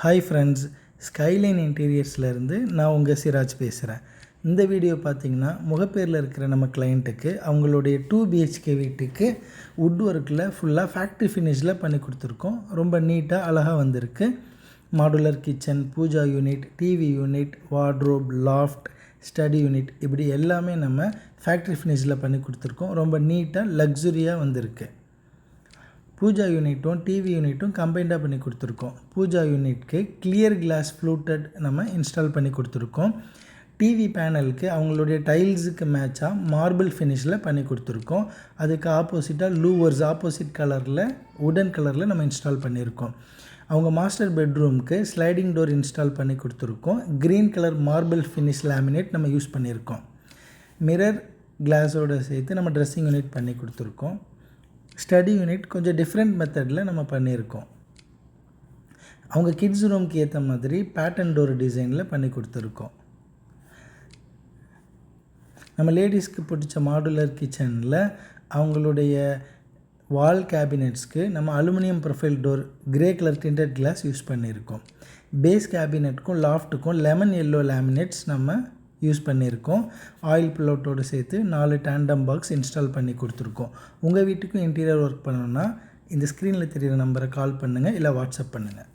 Hi friends, skyline இன்டீரியர்ஸ்லேருந்து நான் உங்கள் சிராஜ் பேசுகிறேன். இந்த வீடியோ பார்த்திங்கன்னா முகப்பேரில் இருக்கிற நம்ம கிளைண்ட்டுக்கு அவங்களுடைய 2 BHK வீட்டுக்கு வுட் ஒர்க்கில் ஃபுல்லாக ஃபேக்ட்ரி ஃபினிஷில் பண்ணி கொடுத்துருக்கோம். ரொம்ப நீட்டாக அழகாக வந்திருக்கு. Modular kitchen, pooja unit, TV unit, wardrobe, loft, study unit இப்படி எல்லாமே நம்ம ஃபேக்ட்ரி ஃபினிஷில் பண்ணி கொடுத்துருக்கோம். ரொம்ப நீட்டாக லக்ஸுரியாக வந்திருக்கு. பூஜா யூனிட்டும் டிவி யூனிட்டும் கம்பைண்டாக பண்ணி கொடுத்துருக்கோம். பூஜா யூனிட்க்கு கிளியர் கிளாஸ் ஃப்ளூட்டட் நம்ம இன்ஸ்டால் பண்ணி கொடுத்துருக்கோம். டிவி பேனலுக்கு அவங்களுடைய டைல்ஸுக்கு மேட்சாக மார்பிள் ஃபினிஷில் பண்ணி கொடுத்துருக்கோம். அதுக்கு ஆப்போசிட்டாக லூவர்ஸ் ஆப்போசிட் கலரில் வுடன் கலரில் நம்ம இன்ஸ்டால் பண்ணியிருக்கோம். அவங்க மாஸ்டர் பெட்ரூமுக்கு ஸ்லைடிங் டோர் இன்ஸ்டால் பண்ணி கொடுத்துருக்கோம். Green colour marble finish laminate நம்ம யூஸ் பண்ணியிருக்கோம். மிரர் கிளாஸோடு சேர்த்து நம்ம ட்ரெஸ்ஸிங் யூனிட் பண்ணி கொடுத்துருக்கோம். ஸ்டடி யூனிட் கொஞ்சம் டிஃப்ரெண்ட் மெத்தடில் நம்ம பண்ணியிருக்கோம். அவங்க கிட்ஸ் ரூமுக்கு ஏற்ற மாதிரி பேட்டர்ன் டோர் டிசைனில் பண்ணி கொடுத்துருக்கோம். நம்ம லேடிஸ்க்கு பிடிச்ச மாடுலர் கிச்சனில் அவங்களுடைய வால் கேபினெட்ஸ்க்கு நம்ம aluminium profile door grey colour tinted glass use பண்ணியிருக்கோம். பேஸ் கேபினெட்டுக்கும் லாஃப்ட்டுக்கும் லெமன் எல்லோ லேமினேட்ஸ் நம்ம யூஸ் பண்ணியிருக்கோம். ஆயில் பில்லோட்டோடு சேர்த்து 4 டேண்டம் பாக்ஸ் இன்ஸ்டால் பண்ணி கொடுத்துருக்கோம். உங்கள் வீட்டுக்கும் இன்டீரியர் ஒர்க் பண்ணணுன்னா இந்த ஸ்க்ரீனில் தெரிகிற நம்பரை கால் பண்ணுங்கள், இல்லை வாட்ஸ்அப் பண்ணுங்கள்.